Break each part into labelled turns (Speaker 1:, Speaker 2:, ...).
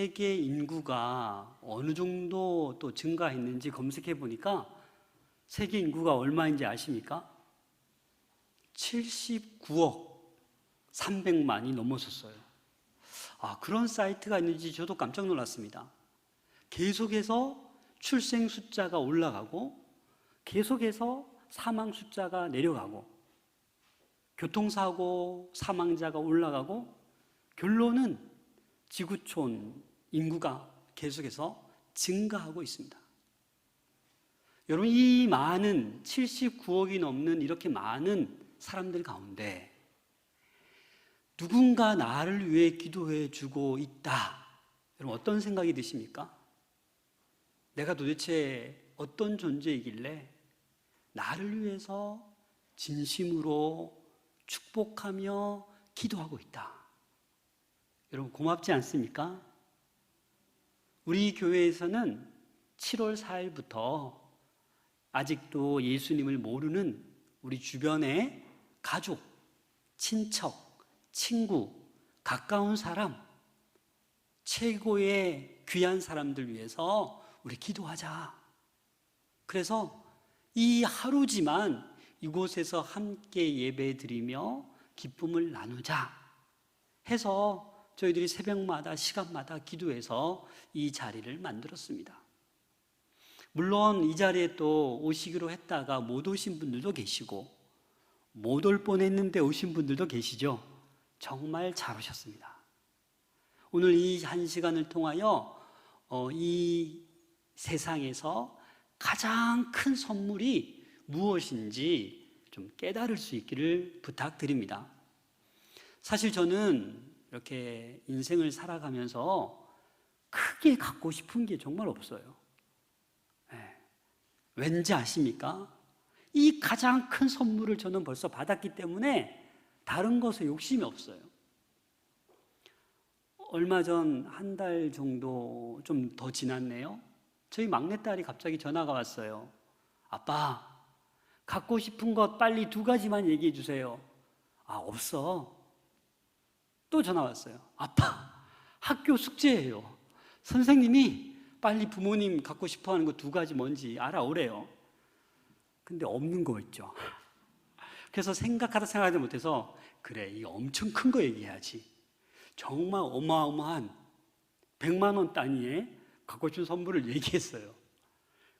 Speaker 1: 세계 인구가 어느 정도 또 증가했는지 검색해 보니까 세계 인구가 얼마인지 아십니까? 79억 300만이 넘어섰어요. 그런 사이트가 있는지 저도 깜짝 놀랐습니다. 계속해서 출생 숫자가 올라가고 계속해서 사망 숫자가 내려가고 교통사고 사망자가 올라가고 결론은 지구촌 인구가 계속해서 증가하고 있습니다. 여러분, 이 많은 79억이 넘는 이렇게 많은 사람들 가운데 누군가 나를 위해 기도해 주고 있다. 여러분, 어떤 생각이 드십니까? 내가 도대체 어떤 존재이길래 나를 위해서 진심으로 축복하며 기도하고 있다. 여러분, 고맙지 않습니까? 우리 교회에서는 7월 4일부터 아직도 예수님을 모르는 우리 주변의 가족, 친척, 친구, 가까운 사람, 최고의 귀한 사람들 위해서 우리 기도하자. 그래서 이 하루지만 이곳에서 함께 예배 드리며 기쁨을 나누자 해서 저희들이 새벽마다 시간마다 기도해서 이 자리를 만들었습니다. 물론 이 자리에 또 오시기로 했다가 못 오신 분들도 계시고 못 올 뻔했는데 오신 분들도 계시죠. 정말 잘 오셨습니다. 오늘 이 한 시간을 통하여 이 세상에서 가장 큰 선물이 무엇인지 좀 깨달을 수 있기를 부탁드립니다. 사실 저는 이렇게 인생을 살아가면서 크게 갖고 싶은 게 정말 없어요. 왠지 아십니까? 이 가장 큰 선물을 저는 벌써 받았기 때문에 다른 것에 욕심이 없어요. 얼마 전 한 달 정도 좀 더 지났네요. 저희 막내딸이 갑자기 전화가 왔어요. 아빠, 갖고 싶은 것 빨리 2가지만 얘기해 주세요. 없어. 또 전화 왔어요. 아빠, 학교 숙제예요. 선생님이 빨리 부모님 갖고 싶어 하는 거 2가지 뭔지 알아오래요. 근데 없는 거 있죠. 그래서 생각하지 못해서 그래, 이거 엄청 큰 거 얘기해야지. 정말 어마어마한 100만 원 단위의 갖고 싶은 선물을 얘기했어요.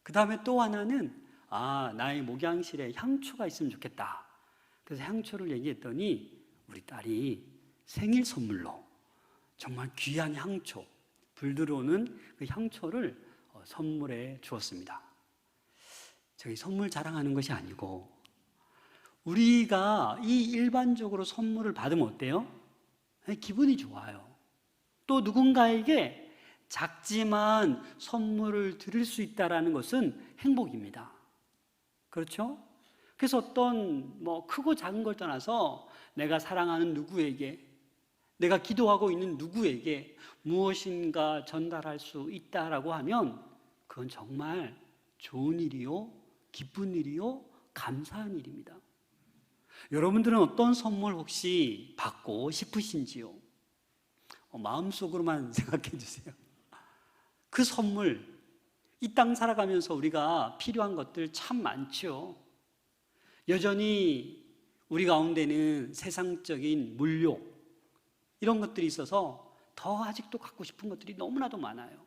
Speaker 1: 그 다음에 또 하나는 나의 목양실에 향초가 있으면 좋겠다. 그래서 향초를 얘기했더니 우리 딸이 생일 선물로 정말 귀한 향초, 불 들어오는 그 향초를 선물해 주었습니다. 저희 선물 자랑하는 것이 아니고 우리가 이 일반적으로 선물을 받으면 어때요? 기분이 좋아요. 또 누군가에게 작지만 선물을 드릴 수 있다는 것은 행복입니다. 그렇죠? 그래서 어떤 크고 작은 걸 떠나서 내가 사랑하는 누구에게, 내가 기도하고 있는 누구에게 무엇인가 전달할 수 있다라고 하면 그건 정말 좋은 일이요, 기쁜 일이요, 감사한 일입니다. 여러분들은 어떤 선물 혹시 받고 싶으신지요? 마음속으로만 생각해 주세요. 그 선물, 이 땅 살아가면서 우리가 필요한 것들 참 많죠. 여전히 우리 가운데는 세상적인 물욕, 이런 것들이 있어서 더 아직도 갖고 싶은 것들이 너무나도 많아요.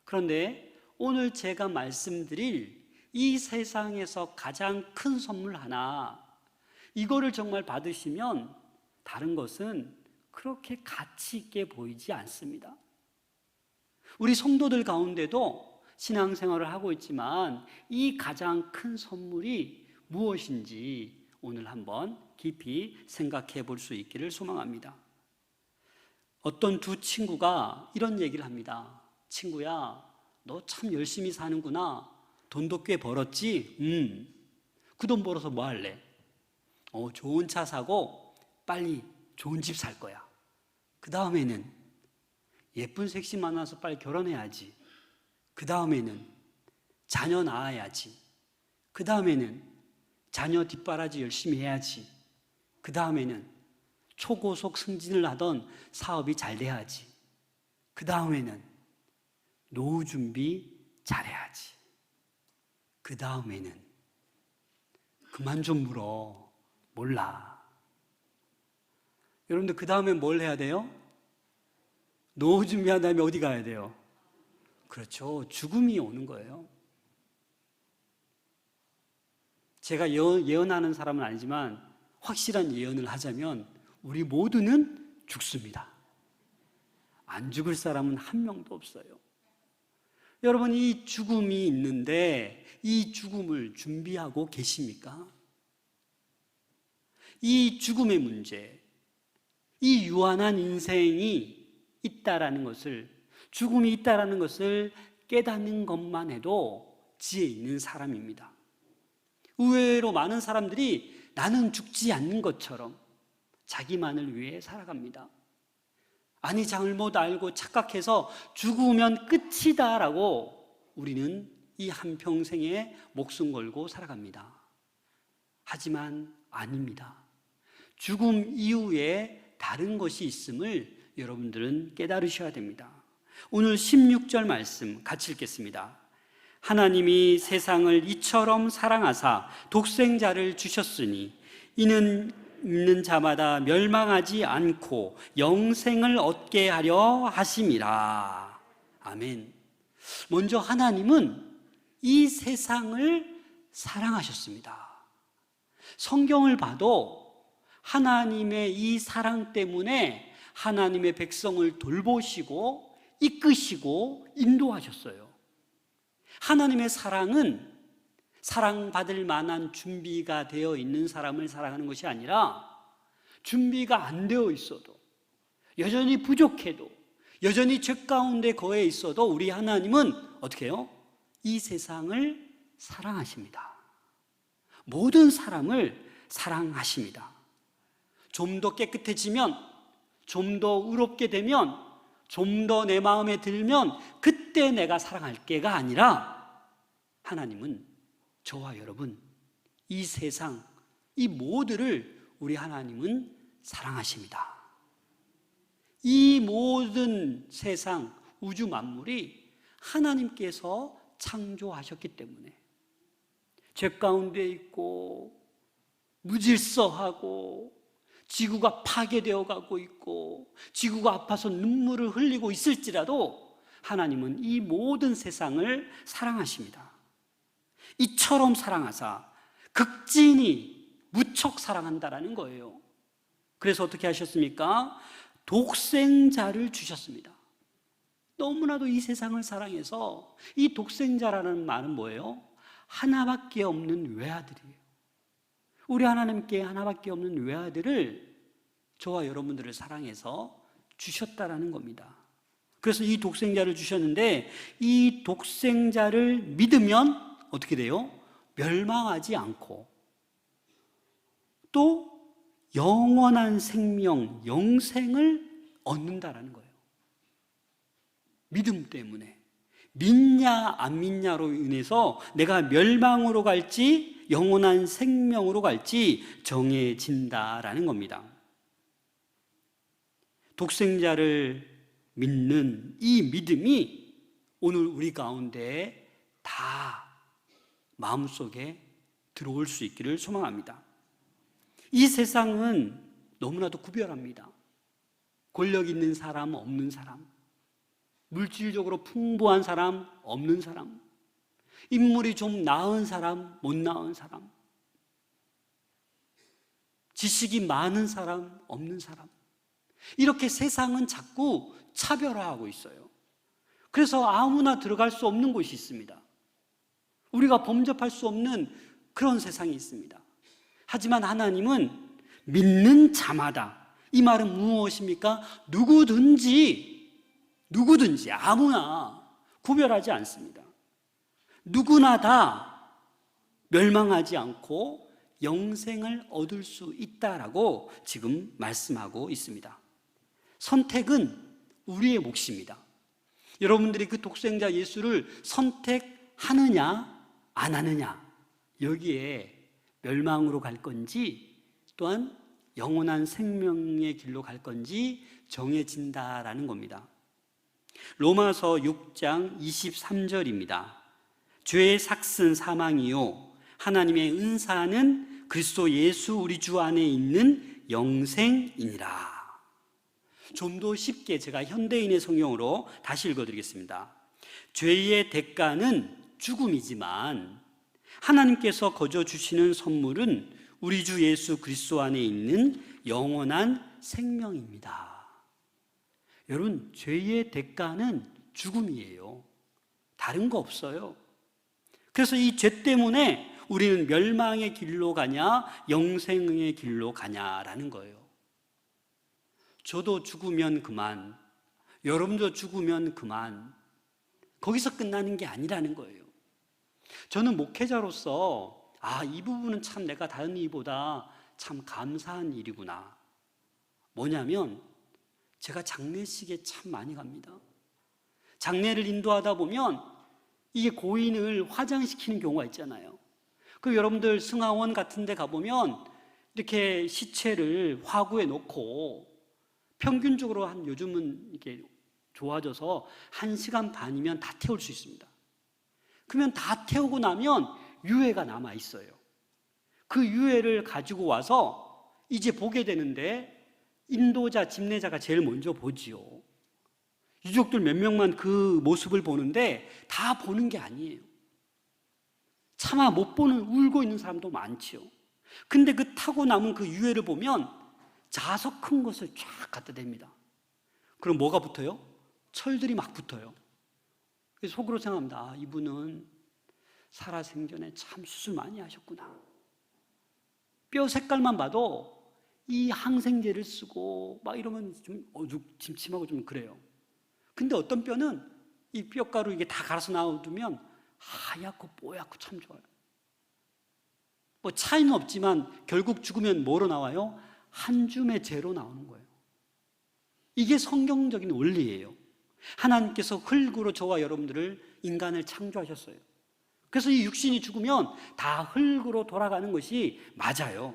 Speaker 1: 그런데 오늘 제가 말씀드릴 이 세상에서 가장 큰 선물 하나, 이거를 정말 받으시면 다른 것은 그렇게 가치 있게 보이지 않습니다. 우리 성도들 가운데도 신앙생활을 하고 있지만 이 가장 큰 선물이 무엇인지 오늘 한번 깊이 생각해 볼 수 있기를 소망합니다. 어떤 2 친구가 이런 얘기를 합니다. 친구야, 너 참 열심히 사는구나. 돈도 꽤 벌었지? 그 돈 벌어서 뭐 할래? 좋은 차 사고 빨리 좋은 집 살 거야. 그 다음에는 예쁜 색시 만나서 빨리 결혼해야지. 그 다음에는 자녀 낳아야지. 그 다음에는 자녀 뒷바라지 열심히 해야지. 그 다음에는 초고속 승진을 하던 사업이 잘 돼야지. 그 다음에는 노후 준비 잘해야지. 그 다음에는 그만 좀 물어. 몰라. 여러분들 그 다음에 뭘 해야 돼요? 노후 준비한 다음에 어디 가야 돼요? 그렇죠. 죽음이 오는 거예요. 제가 예언하는 사람은 아니지만 확실한 예언을 하자면 우리 모두는 죽습니다. 안 죽을 사람은 한 명도 없어요. 여러분, 이 죽음이 있는데 이 죽음을 준비하고 계십니까? 이 죽음의 문제, 이 유한한 인생이 있다라는 것을, 죽음이 있다라는 것을 깨닫는 것만 해도 지혜 있는 사람입니다. 의외로 많은 사람들이 나는 죽지 않는 것처럼 자기만을 위해 살아갑니다. 아니, 잘못 알고 착각해서 죽으면 끝이다라고 우리는 이 한평생에 목숨 걸고 살아갑니다. 하지만 아닙니다. 죽음 이후에 다른 것이 있음을 여러분들은 깨달으셔야 됩니다. 오늘 16절 말씀 같이 읽겠습니다. 하나님이 세상을 이처럼 사랑하사 독생자를 주셨으니 이는 믿는 자마다 멸망하지 않고 영생을 얻게 하려 하심이라. 아멘. 먼저 하나님은 이 세상을 사랑하셨습니다. 성경을 봐도 하나님의 이 사랑 때문에 하나님의 백성을 돌보시고 이끄시고 인도하셨어요. 하나님의 사랑은 사랑받을 만한 준비가 되어 있는 사람을 사랑하는 것이 아니라 준비가 안 되어 있어도, 여전히 부족해도, 여전히 죄 가운데 거해 있어도 우리 하나님은 어떻게 해요? 이 세상을 사랑하십니다. 모든 사람을 사랑하십니다. 좀 더 깨끗해지면, 좀 더 의롭게 되면, 좀 더 내 마음에 들면 그때 내가 사랑할게가 아니라 하나님은 저와 여러분, 이 세상, 이 모두를 우리 하나님은 사랑하십니다. 이 모든 세상, 우주 만물이 하나님께서 창조하셨기 때문에 죄 가운데 있고 무질서하고 지구가 파괴되어 가고 있고 지구가 아파서 눈물을 흘리고 있을지라도 하나님은 이 모든 세상을 사랑하십니다. 이처럼 사랑하사 극진히 무척 사랑한다라는 거예요. 그래서 어떻게 하셨습니까? 독생자를 주셨습니다. 너무나도 이 세상을 사랑해서, 이 독생자라는 말은 뭐예요? 하나밖에 없는 외아들이에요. 우리 하나님께 하나밖에 없는 외아들을 저와 여러분들을 사랑해서 주셨다라는 겁니다. 그래서 이 독생자를 주셨는데 이 독생자를 믿으면 어떻게 돼요? 멸망하지 않고 또 영원한 생명, 영생을 얻는다라는 거예요. 믿음 때문에. 믿냐 안 믿냐로 인해서 내가 멸망으로 갈지 영원한 생명으로 갈지 정해진다라는 겁니다. 독생자를 믿는 이 믿음이 오늘 우리 가운데 다 마음속에 들어올 수 있기를 소망합니다. 이 세상은 너무나도 구별합니다. 권력 있는 사람, 없는 사람, 물질적으로 풍부한 사람, 없는 사람, 인물이 좀 나은 사람, 못 나은 사람, 지식이 많은 사람, 없는 사람, 이렇게 세상은 자꾸 차별화하고 있어요. 그래서 아무나 들어갈 수 없는 곳이 있습니다. 우리가 범접할 수 없는 그런 세상이 있습니다. 하지만 하나님은 믿는 자마다, 이 말은 무엇입니까? 누구든지 아무나 구별하지 않습니다. 누구나 다 멸망하지 않고 영생을 얻을 수 있다라고 지금 말씀하고 있습니다. 선택은 우리의 몫입니다. 여러분들이 그 독생자 예수를 선택하느냐 안 하느냐, 여기에 멸망으로 갈 건지 또한 영원한 생명의 길로 갈 건지 정해진다라는 겁니다. 로마서 6장 23절입니다. 죄의 삭은 사망이요 하나님의 은사는 그리스도 예수 우리 주 안에 있는 영생이니라. 좀 더 쉽게 제가 현대인의 성경으로 다시 읽어드리겠습니다. 죄의 대가는 죽음이지만 하나님께서 거저 주시는 선물은 우리 주 예수 그리스도 안에 있는 영원한 생명입니다. 여러분, 죄의 대가는 죽음이에요. 다른 거 없어요. 그래서 이 죄 때문에 우리는 멸망의 길로 가냐 영생의 길로 가냐라는 거예요. 저도 죽으면 그만, 여러분도 죽으면 그만, 거기서 끝나는 게 아니라는 거예요. 저는 목회자로서 이 부분은 참 내가 다른 이보다 참 감사한 일이구나. 뭐냐면 제가 장례식에 참 많이 갑니다. 장례를 인도하다 보면 이게 고인을 화장시키는 경우가 있잖아요. 그 여러분들 승하원 같은 데 가보면 이렇게 시체를 화구에 놓고 평균적으로 요즘은 이렇게 좋아져서 1시간 반이면 다 태울 수 있습니다. 그러면 다 태우고 나면 유해가 남아 있어요. 그 유해를 가지고 와서 이제 보게 되는데 인도자, 집례자가 제일 먼저 보지요. 유족들 몇 명만 그 모습을 보는데 다 보는 게 아니에요. 차마 못 보는, 울고 있는 사람도 많지요. 근데 그 타고 남은 그 유해를 보면 자석 큰 것을 쫙 갖다 댑니다. 그럼 뭐가 붙어요? 철들이 막 붙어요. 그래서 속으로 생각합니다. 이분은 살아생전에 참 수술 많이 하셨구나. 뼈 색깔만 봐도 이 항생제를 쓰고 막 이러면 좀 어둑침침하고 좀 그래요. 근데 어떤 뼈는 이 뼈가루 이게 다 갈아서 놔두면 하얗고 뽀얗고 참 좋아요. 뭐 차이는 없지만 결국 죽으면 뭐로 나와요? 한 줌의 재로 나오는 거예요. 이게 성경적인 원리예요. 하나님께서 흙으로 저와 여러분들을, 인간을 창조하셨어요. 그래서 이 육신이 죽으면 다 흙으로 돌아가는 것이 맞아요.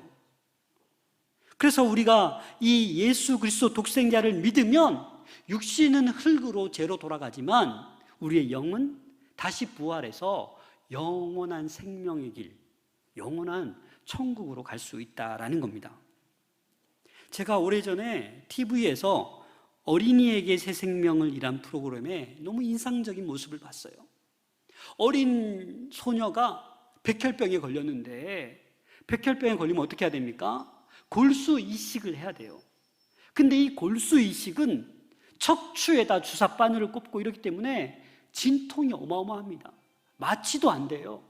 Speaker 1: 그래서 우리가 이 예수 그리스도 독생자를 믿으면 육신은 흙으로 재로 돌아가지만 우리의 영은 다시 부활해서 영원한 생명의 길, 영원한 천국으로 갈 수 있다라는 겁니다. 제가 오래전에 TV에서 어린이에게 새 생명을 이란 프로그램에 너무 인상적인 모습을 봤어요. 어린 소녀가 백혈병에 걸렸는데, 백혈병에 걸리면 어떻게 해야 됩니까? 골수 이식을 해야 돼요. 근데 이 골수 이식은 척추에다 주사 바늘을 꼽고 이렇기 때문에 진통이 어마어마합니다. 마취도 안 돼요.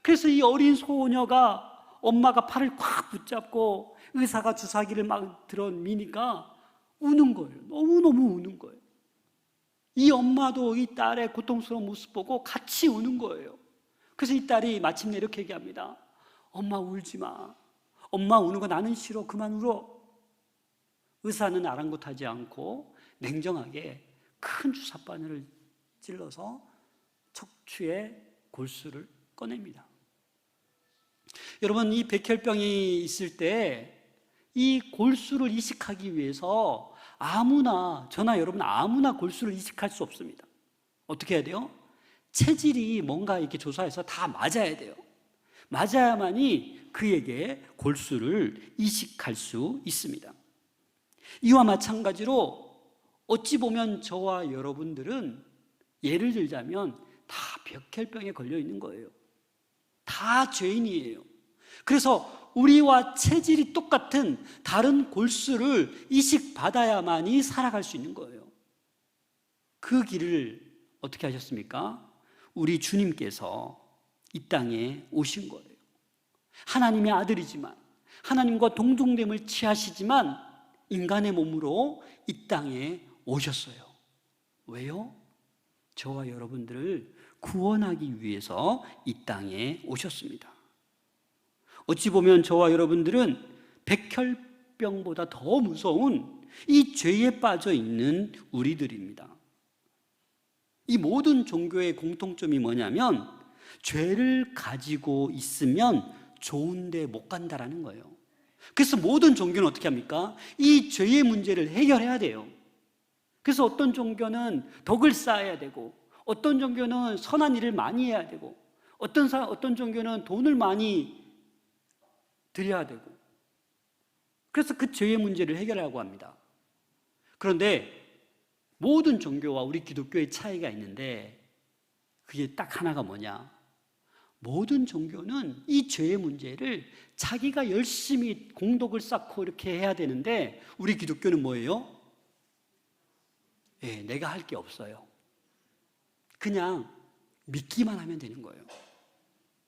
Speaker 1: 그래서 이 어린 소녀가 엄마가 팔을 꽉 붙잡고 의사가 주사기를 막 들어미니까 우는 거예요. 너무너무 우는 거예요. 이 엄마도 이 딸의 고통스러운 모습 보고 같이 우는 거예요. 그래서 이 딸이 마침내 이렇게 얘기합니다. 엄마 울지 마. 엄마 우는 거 나는 싫어. 그만 울어. 의사는 아랑곳하지 않고 냉정하게 큰 주사바늘을 찔러서 척추의 골수를 꺼냅니다. 여러분, 이 백혈병이 있을 때 이 골수를 이식하기 위해서 아무나, 저나 여러분 아무나 골수를 이식할 수 없습니다. 어떻게 해야 돼요? 체질이 뭔가 이렇게 조사해서 다 맞아야 돼요. 맞아야만이 그에게 골수를 이식할 수 있습니다. 이와 마찬가지로 어찌 보면 저와 여러분들은 예를 들자면 다 백혈병에 걸려 있는 거예요. 다 죄인이에요. 그래서 우리와 체질이 똑같은 다른 골수를 이식받아야만이 살아갈 수 있는 거예요. 그 길을 어떻게 하셨습니까? 우리 주님께서 이 땅에 오신 거예요. 하나님의 아들이지만, 하나님과 동등됨을 취하시지만 인간의 몸으로 이 땅에 오셨어요. 왜요? 저와 여러분들을 구원하기 위해서 이 땅에 오셨습니다. 어찌 보면 저와 여러분들은 백혈병보다 더 무서운 이 죄에 빠져 있는 우리들입니다. 이 모든 종교의 공통점이 뭐냐면 죄를 가지고 있으면 좋은 데 못 간다라는 거예요. 그래서 모든 종교는 어떻게 합니까? 이 죄의 문제를 해결해야 돼요. 그래서 어떤 종교는 덕을 쌓아야 되고, 어떤 종교는 선한 일을 많이 해야 되고, 어떤 종교는 돈을 많이 드려야 되고, 그래서 그 죄의 문제를 해결하려고 합니다. 그런데 모든 종교와 우리 기독교의 차이가 있는데, 그게 딱 하나가 뭐냐? 모든 종교는 이 죄의 문제를 자기가 열심히 공덕을 쌓고 이렇게 해야 되는데, 우리 기독교는 뭐예요? 내가 할 게 없어요. 그냥 믿기만 하면 되는 거예요.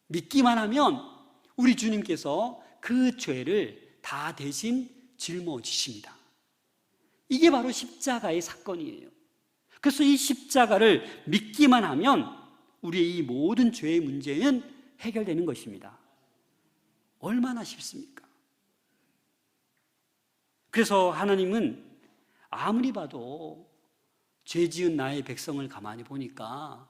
Speaker 1: 믿기만 하면 우리 주님께서 그 죄를 다 대신 짊어지십니다. 이게 바로 십자가의 사건이에요. 그래서 이 십자가를 믿기만 하면 우리의 이 모든 죄의 문제는 해결되는 것입니다. 얼마나 쉽습니까? 그래서 하나님은 아무리 봐도 죄 지은 나의 백성을 가만히 보니까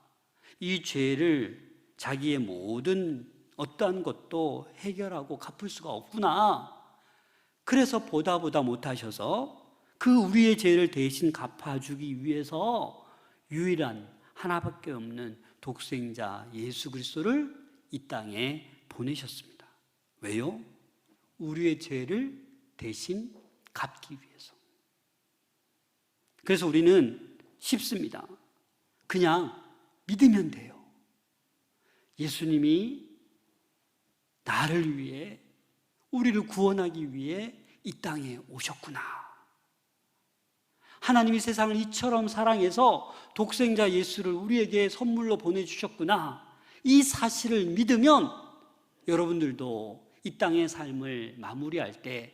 Speaker 1: 이 죄를 자기의 모든 어떠한 것도 해결하고 갚을 수가 없구나. 그래서 보다 못하셔서 그 우리의 죄를 대신 갚아주기 위해서 유일한 하나밖에 없는 독생자 예수 그리스도를 이 땅에 보내셨습니다. 왜요? 우리의 죄를 대신 갚기 위해서. 그래서 우리는 쉽습니다. 그냥 믿으면 돼요. 예수님이 나를 위해, 우리를 구원하기 위해 이 땅에 오셨구나. 하나님이 세상을 이처럼 사랑해서 독생자 예수를 우리에게 선물로 보내주셨구나. 이 사실을 믿으면 여러분들도 이 땅의 삶을 마무리할 때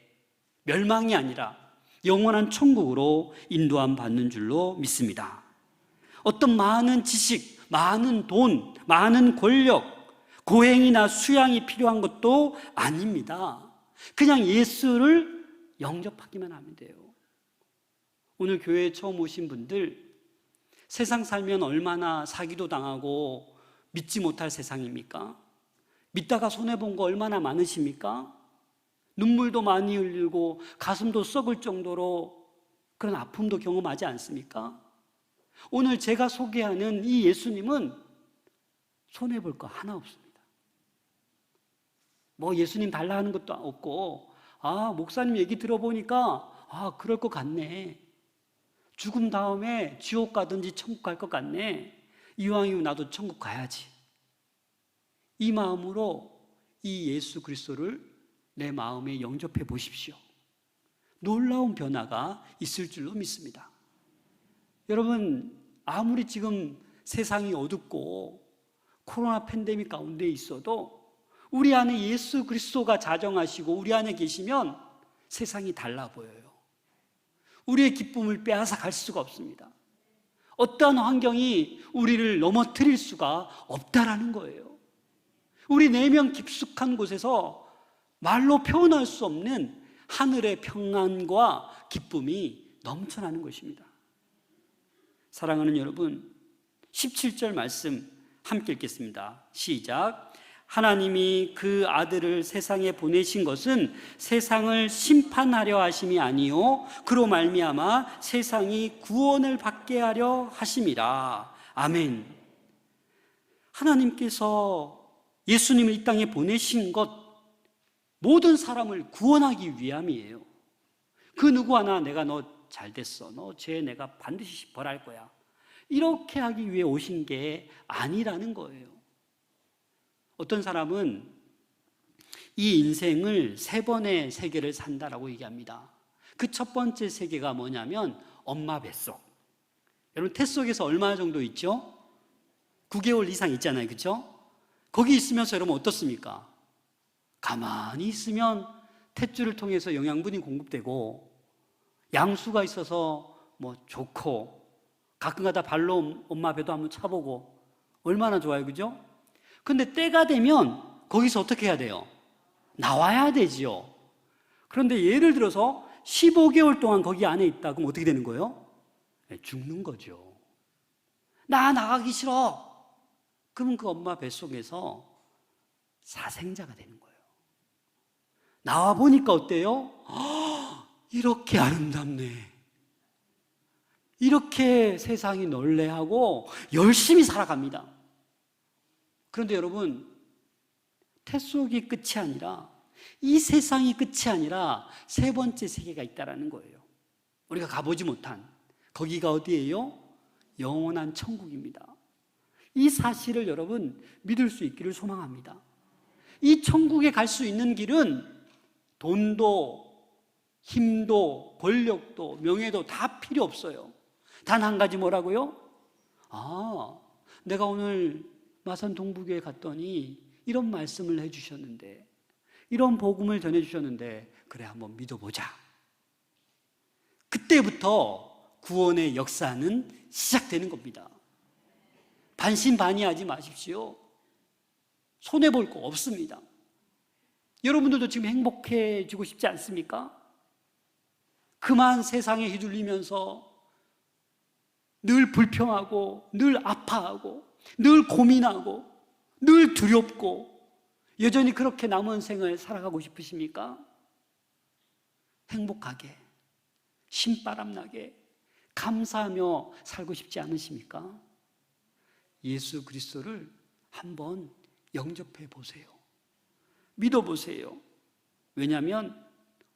Speaker 1: 멸망이 아니라 영원한 천국으로 인도함 받는 줄로 믿습니다. 어떤 많은 지식, 많은 돈, 많은 권력, 고행이나 수양이 필요한 것도 아닙니다. 그냥 예수를 영접하기만 하면 돼요. 오늘 교회에 처음 오신 분들, 세상 살면 얼마나 사기도 당하고 믿지 못할 세상입니까? 믿다가 손해본 거 얼마나 많으십니까? 눈물도 많이 흘리고 가슴도 썩을 정도로 그런 아픔도 경험하지 않습니까? 오늘 제가 소개하는 이 예수님은 손해볼 거 하나 없습니다. 뭐 예수님 달라 하는 것도 없고, 목사님 얘기 들어보니까 그럴 것 같네. 죽음 다음에 지옥 가든지 천국 갈 것 같네. 이왕이면 나도 천국 가야지. 이 마음으로 이 예수 그리스도를 내 마음에 영접해 보십시오. 놀라운 변화가 있을 줄로 믿습니다. 여러분, 아무리 지금 세상이 어둡고 코로나 팬데믹 가운데 있어도 우리 안에 예수 그리스도가 자정하시고 우리 안에 계시면 세상이 달라 보여요. 우리의 기쁨을 빼앗아 갈 수가 없습니다. 어떠한 환경이 우리를 넘어뜨릴 수가 없다라는 거예요. 우리 내면 깊숙한 곳에서 말로 표현할 수 없는 하늘의 평안과 기쁨이 넘쳐나는 것입니다. 사랑하는 여러분, 17절 말씀 함께 읽겠습니다. 시작. 하나님이 그 아들을 세상에 보내신 것은 세상을 심판하려 하심이 아니요 그로 말미암아 세상이 구원을 받게 하려 하심이라. 아멘. 하나님께서 예수님을 이 땅에 보내신 것, 모든 사람을 구원하기 위함이에요. 그 누구 하나 내가 너 잘됐어, 너 죄 내가 반드시 벌할 거야, 이렇게 하기 위해 오신 게 아니라는 거예요. 어떤 사람은 이 인생을 3번의 세계를 산다라고 얘기합니다. 그 첫 번째 세계가 뭐냐면 엄마 뱃속. 여러분, 태 속에서 얼마 정도 있죠? 9개월 이상 있잖아요, 그렇죠? 거기 있으면서 여러분 어떻습니까? 가만히 있으면 탯줄을 통해서 영양분이 공급되고 양수가 있어서 뭐 좋고, 가끔가다 발로 엄마 배도 한번 차보고 얼마나 좋아요, 그죠? 근데 때가 되면 거기서 어떻게 해야 돼요? 나와야 되지요. 그런데 예를 들어서 15개월 동안 거기 안에 있다 그럼 어떻게 되는 거예요? 죽는 거죠. 나 나가기 싫어. 그러면 그 엄마 뱃속에서 사생자가 되는 거예요. 나와 보니까 어때요? 이렇게 아름답네. 이렇게 세상이 놀래하고 열심히 살아갑니다. 그런데 여러분, 태속이 끝이 아니라, 이 세상이 끝이 아니라 세 번째 세계가 있다는 거예요. 우리가 가보지 못한, 거기가 어디예요? 영원한 천국입니다. 이 사실을 여러분 믿을 수 있기를 소망합니다. 이 천국에 갈 수 있는 길은 돈도 힘도 권력도 명예도 다 필요 없어요. 단 한 가지 뭐라고요? 내가 오늘 마산 동부교회 갔더니 이런 말씀을 해주셨는데, 이런 복음을 전해주셨는데, 그래 한번 믿어보자. 그때부터 구원의 역사는 시작되는 겁니다. 반신반의하지 마십시오. 손해볼 거 없습니다. 여러분들도 지금 행복해지고 싶지 않습니까? 그만 세상에 휘둘리면서 늘 불평하고, 늘 아파하고, 늘 고민하고, 늘 두렵고, 여전히 그렇게 남은 생을 살아가고 싶으십니까? 행복하게, 신바람나게, 감사하며 살고 싶지 않으십니까? 예수 그리스도를 한번 영접해 보세요. 믿어보세요. 왜냐하면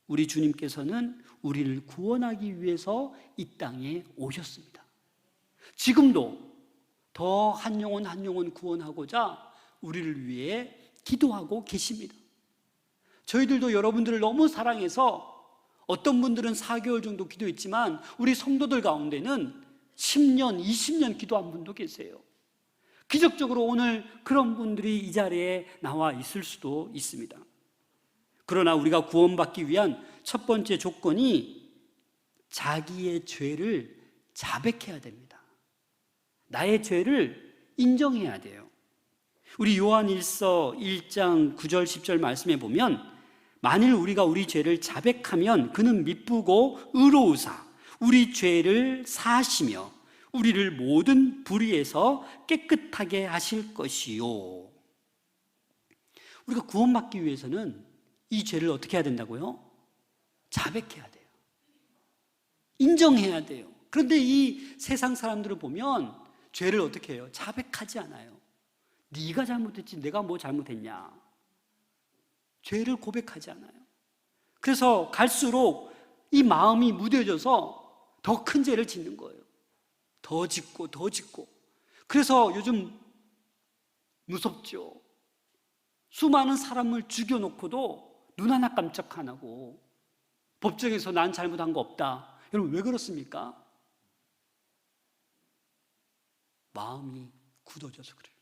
Speaker 1: 우리 주님께서는 우리를 구원하기 위해서 이 땅에 오셨습니다. 지금도 더 한 영혼 한 영혼 구원하고자 우리를 위해 기도하고 계십니다. 저희들도 여러분들을 너무 사랑해서 어떤 분들은 4개월 정도 기도했지만 우리 성도들 가운데는 10년, 20년 기도한 분도 계세요. 기적적으로 오늘 그런 분들이 이 자리에 나와 있을 수도 있습니다. 그러나 우리가 구원받기 위한 첫 번째 조건이 자기의 죄를 자백해야 됩니다. 나의 죄를 인정해야 돼요. 우리 요한 1서 1장 9절 10절 말씀에 보면, 만일 우리가 우리 죄를 자백하면 그는 미쁘고 의로우사 우리 죄를 사하시며 우리를 모든 불의에서 깨끗하게 하실 것이요. 우리가 구원받기 위해서는 이 죄를 어떻게 해야 된다고요? 자백해야 돼요. 인정해야 돼요. 그런데 이 세상 사람들을 보면 죄를 어떻게 해요? 자백하지 않아요. 네가 잘못했지 내가 뭐 잘못했냐. 죄를 고백하지 않아요. 그래서 갈수록 이 마음이 무뎌져서 더 큰 죄를 짓는 거예요. 더 짓고 더 짓고. 그래서 요즘 무섭죠. 수많은 사람을 죽여놓고도 눈 하나 깜짝 안 하고 법정에서 난 잘못한 거 없다. 여러분 왜 그렇습니까? 마음이 굳어져서 그래요.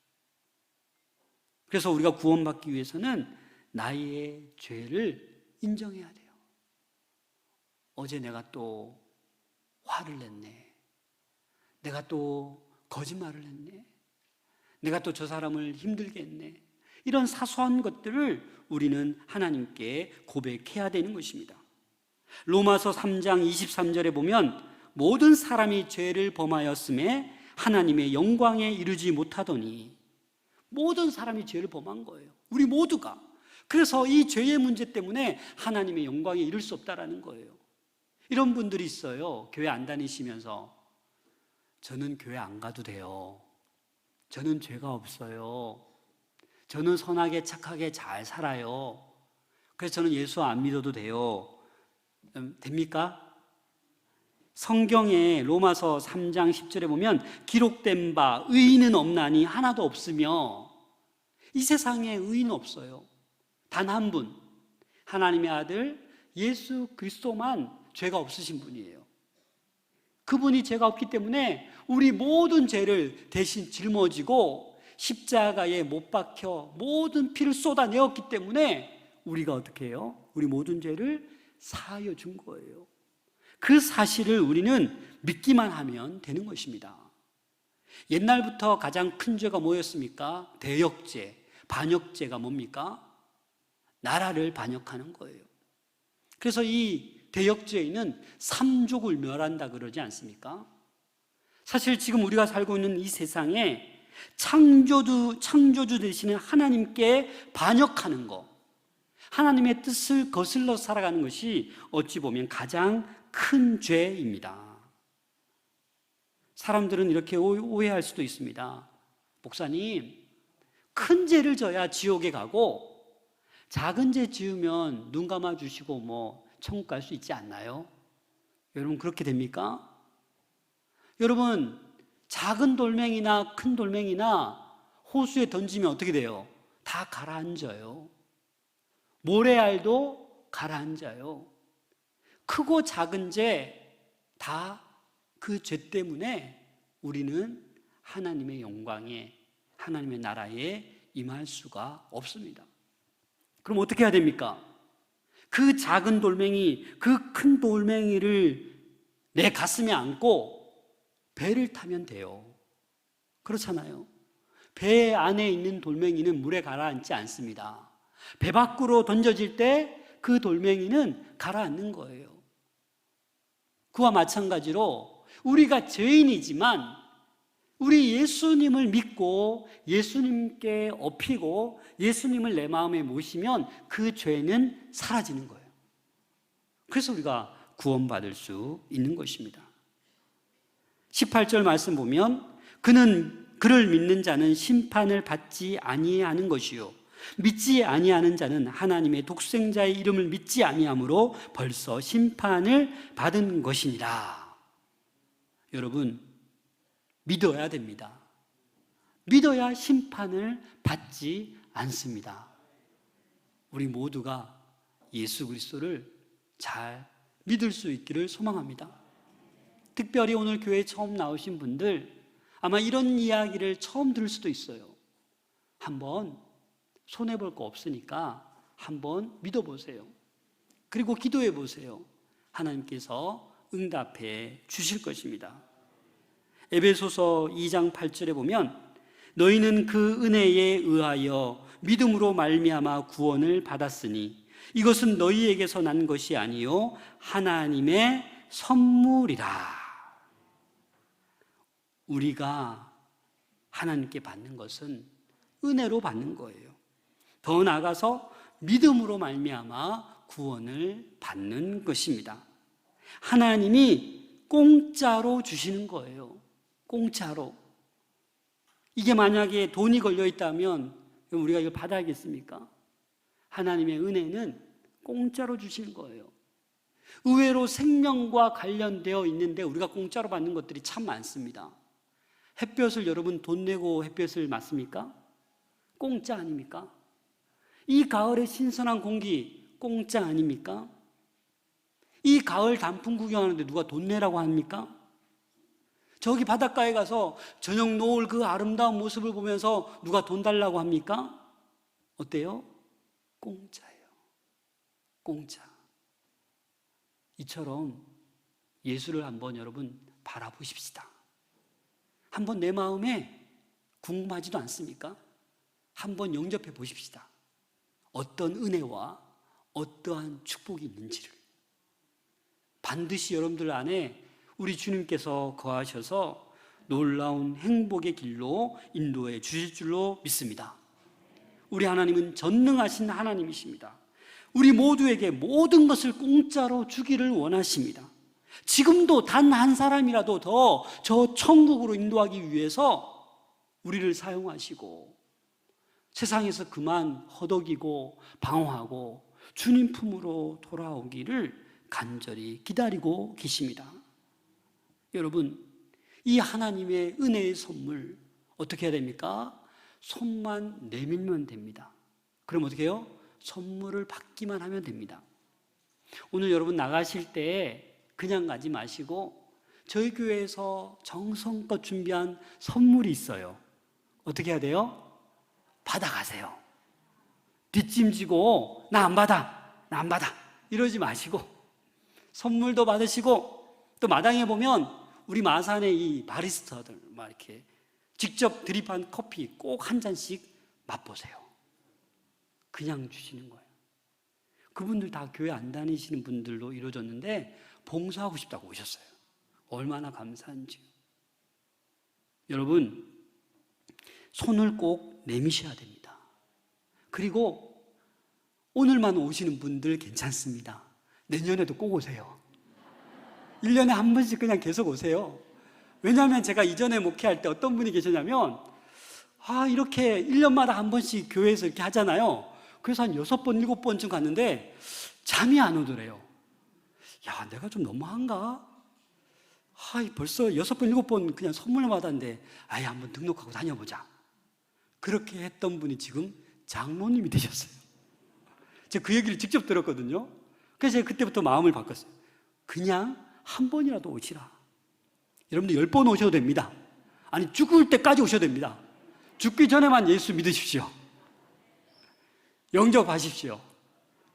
Speaker 1: 그래서 우리가 구원받기 위해서는 나의 죄를 인정해야 돼요. 어제 내가 또 화를 냈네. 내가 또 거짓말을 했네. 내가 또 저 사람을 힘들게 했네. 이런 사소한 것들을 우리는 하나님께 고백해야 되는 것입니다. 로마서 3장 23절에 보면 모든 사람이 죄를 범하였음에 하나님의 영광에 이르지 못하더니, 모든 사람이 죄를 범한 거예요. 우리 모두가. 그래서 이 죄의 문제 때문에 하나님의 영광에 이를 수 없다라는 거예요. 이런 분들이 있어요. 교회 안 다니시면서 저는 교회 안 가도 돼요. 저는 죄가 없어요. 저는 선하게 착하게 잘 살아요. 그래서 저는 예수 안 믿어도 돼요. 됩니까? 성경에 로마서 3장 10절에 보면 기록된 바 의인은 없나니 하나도 없으며, 이 세상에 의인은 없어요. 단 한 분, 하나님의 아들 예수 그리스도만 죄가 없으신 분이에요. 그분이 죄가 없기 때문에 우리 모든 죄를 대신 짊어지고 십자가에 못 박혀 모든 피를 쏟아내었기 때문에 우리가 어떻게 해요? 우리 모든 죄를 사하여 준 거예요. 그 사실을 우리는 믿기만 하면 되는 것입니다. 옛날부터 가장 큰 죄가 뭐였습니까? 대역죄, 반역죄가 뭡니까? 나라를 반역하는 거예요. 그래서 이 대역죄인은 삼족을 멸한다 그러지 않습니까? 사실 지금 우리가 살고 있는 이 세상에 창조주 되시는 하나님께 반역하는 것, 하나님의 뜻을 거슬러 살아가는 것이 어찌 보면 가장 큰 죄입니다. 사람들은 이렇게 오해할 수도 있습니다. 목사님, 큰 죄를 져야 지옥에 가고 작은 죄 지으면 눈 감아 주시고 뭐 천국 갈 수 있지 않나요? 여러분, 그렇게 됩니까? 여러분, 작은 돌멩이나 큰 돌멩이나 호수에 던지면 어떻게 돼요? 다 가라앉아요. 모래알도 가라앉아요. 크고 작은 죄 다 그 죄 때문에 우리는 하나님의 영광에, 하나님의 나라에 임할 수가 없습니다. 그럼 어떻게 해야 됩니까? 그 작은 돌멩이, 그 큰 돌멩이를 내 가슴에 안고 배를 타면 돼요. 그렇잖아요. 배 안에 있는 돌멩이는 물에 가라앉지 않습니다. 배 밖으로 던져질 때 그 돌멩이는 가라앉는 거예요. 그와 마찬가지로 우리가 죄인이지만 우리 예수님을 믿고 예수님께 업히고 예수님을 내 마음에 모시면 그 죄는 사라지는 거예요. 그래서 우리가 구원받을 수 있는 것입니다. 18절 말씀 보면 그를 믿는 자는 심판을 받지 아니하는 것이요 믿지 아니하는 자는 하나님의 독생자의 이름을 믿지 아니하므로 벌써 심판을 받은 것이니라. 여러분, 믿어야 됩니다. 믿어야 심판을 받지 않습니다. 우리 모두가 예수 그리스도를 잘 믿을 수 있기를 소망합니다. 특별히 오늘 교회에 처음 나오신 분들, 아마 이런 이야기를 처음 들을 수도 있어요. 한번 손해볼 거 없으니까 한번 믿어보세요. 그리고 기도해 보세요. 하나님께서 응답해 주실 것입니다. 에베소서 2장 8절에 보면 너희는 그 은혜에 의하여 믿음으로 말미암아 구원을 받았으니 이것은 너희에게서 난 것이 아니요 하나님의 선물이라. 우리가 하나님께 받는 것은 은혜로 받는 거예요. 더 나아가서 믿음으로 말미암아 구원을 받는 것입니다. 하나님이 공짜로 주시는 거예요. 공짜로. 이게 만약에 돈이 걸려 있다면 우리가 이걸 받아야겠습니까? 하나님의 은혜는 공짜로 주시는 거예요. 의외로 생명과 관련되어 있는데 우리가 공짜로 받는 것들이 참 많습니다. 햇볕을 여러분 돈 내고 햇볕을 맞습니까? 공짜 아닙니까? 이 가을의 신선한 공기 공짜 아닙니까? 이 가을 단풍 구경하는데 누가 돈 내라고 합니까? 저기 바닷가에 가서 저녁 노을 그 아름다운 모습을 보면서 누가 돈 달라고 합니까? 어때요? 공짜예요. 공짜. 이처럼 예수를 한번 여러분 바라보십시다. 한번 내 마음에 궁금하지도 않습니까? 한번 영접해 보십시다. 어떤 은혜와 어떠한 축복이 있는지를. 반드시 여러분들 안에 우리 주님께서 거하셔서 놀라운 행복의 길로 인도해 주실 줄로 믿습니다. 우리 하나님은 전능하신 하나님이십니다. 우리 모두에게 모든 것을 공짜로 주기를 원하십니다. 지금도 단 한 사람이라도 더 저 천국으로 인도하기 위해서 우리를 사용하시고 세상에서 그만 허덕이고 방황하고 주님 품으로 돌아오기를 간절히 기다리고 계십니다. 여러분, 이 하나님의 은혜의 선물 어떻게 해야 됩니까? 손만 내밀면 됩니다. 그럼 어떻게 해요? 선물을 받기만 하면 됩니다. 오늘 여러분 나가실 때 그냥 가지 마시고 저희 교회에서 정성껏 준비한 선물이 있어요. 어떻게 해야 돼요? 받아가세요. 뒷짐지고 나 안 받아, 나 안 받아 이러지 마시고 선물도 받으시고 또 마당에 보면 우리 마산의 이 바리스타들 막 이렇게 직접 드립한 커피 꼭 한 잔씩 맛보세요. 그냥 주시는 거예요. 그분들 다 교회 안 다니시는 분들로 이루어졌는데 봉사하고 싶다고 오셨어요. 얼마나 감사한지. 여러분, 손을 꼭 내미셔야 됩니다. 그리고 오늘만 오시는 분들 괜찮습니다. 내년에도 꼭 오세요. 1년에 한 번씩 그냥 계속 오세요. 왜냐하면 제가 이전에 목회할 때 어떤 분이 계셨냐면, 이렇게 1년마다 한 번씩 교회에서 이렇게 하잖아요. 그래서 한 6번, 7번쯤 갔는데 잠이 안 오더래요. 야, 내가 좀 너무한가? 벌써 6번, 7번 그냥 선물을 받았는데, 한번 등록하고 다녀보자. 그렇게 했던 분이 지금 장로님이 되셨어요. 제가 그 얘기를 직접 들었거든요. 그래서 제가 그때부터 마음을 바꿨어요. 그냥 한 번이라도 오시라. 여러분들 10번 오셔도 됩니다. 아니, 죽을 때까지 오셔도 됩니다. 죽기 전에만 예수 믿으십시오. 영접하십시오.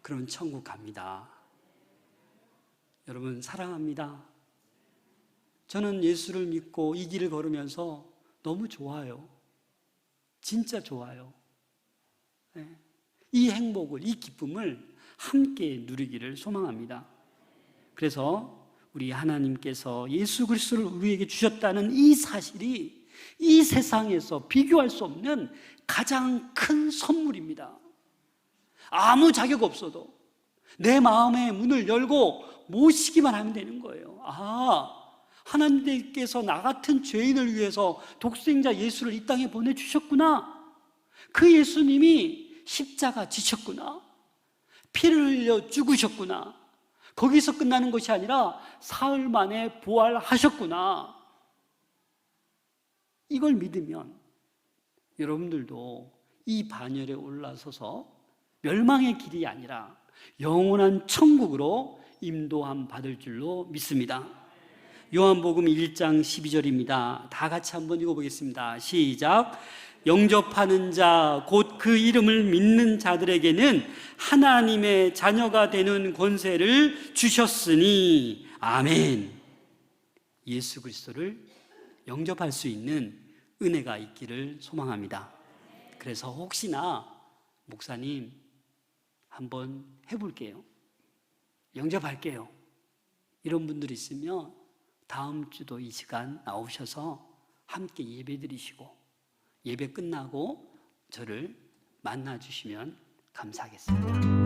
Speaker 1: 그러면 천국 갑니다. 여러분, 사랑합니다. 저는 예수를 믿고 이 길을 걸으면서 너무 좋아요. 진짜 좋아요. 네. 이 행복을, 이 기쁨을 함께 누리기를 소망합니다. 그래서 우리 하나님께서 예수 그리스도를 우리에게 주셨다는 이 사실이 이 세상에서 비교할 수 없는 가장 큰 선물입니다. 아무 자격 없어도 내 마음의 문을 열고 모시기만 하면 되는 거예요. 하나님께서 나 같은 죄인을 위해서 독생자 예수를 이 땅에 보내주셨구나. 그 예수님이 십자가 지셨구나. 피를 흘려 죽으셨구나. 거기서 끝나는 것이 아니라 사흘 만에 부활하셨구나. 이걸 믿으면 여러분들도 이 반열에 올라서서 멸망의 길이 아니라 영원한 천국으로 인도함 받을 줄로 믿습니다. 요한복음 1장 12절입니다. 다 같이 한번 읽어보겠습니다. 시작. 영접하는 자, 곧 그 이름을 믿는 자들에게는 하나님의 자녀가 되는 권세를 주셨으니 아멘. 예수 그리스도를 영접할 수 있는 은혜가 있기를 소망합니다. 그래서 혹시나 목사님 한번 해볼게요, 영접할게요, 이런 분들이 있으면 다음 주도 이 시간 나오셔서 함께 예배 드리시고 예배 끝나고 저를 만나 주시면 감사하겠습니다.